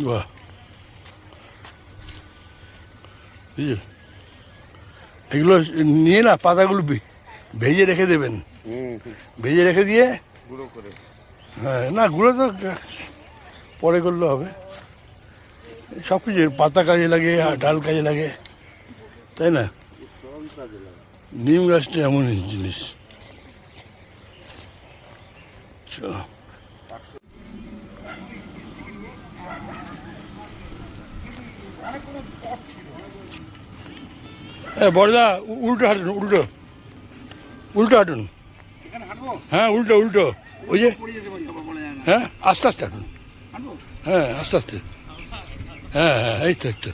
বাহ, এগুলো নিয়ে না পাতাগুলো ভেজে রেখে দেবেন, ভেজে রেখে দিয়ে গুঁড়ো করে। হ্যাঁ, না গুঁড়ো তো পরে করলে হবে। সব কিছু পাতা কাজে লাগে আর ডাল কাজে লাগে, তাই না? নিম গাছটা এমন জিনিস। চলো, বড়দা উল্টো হাঁটুন, উল্টো উল্টো হাঁটুন। হ্যাঁ উল্টো উল্টো, ওই যে, হ্যাঁ আস্তে আস্তে হাঁটুন, হ্যাঁ আস্তে আস্তে, হ্যাঁ হ্যাঁ এই তো এই তো।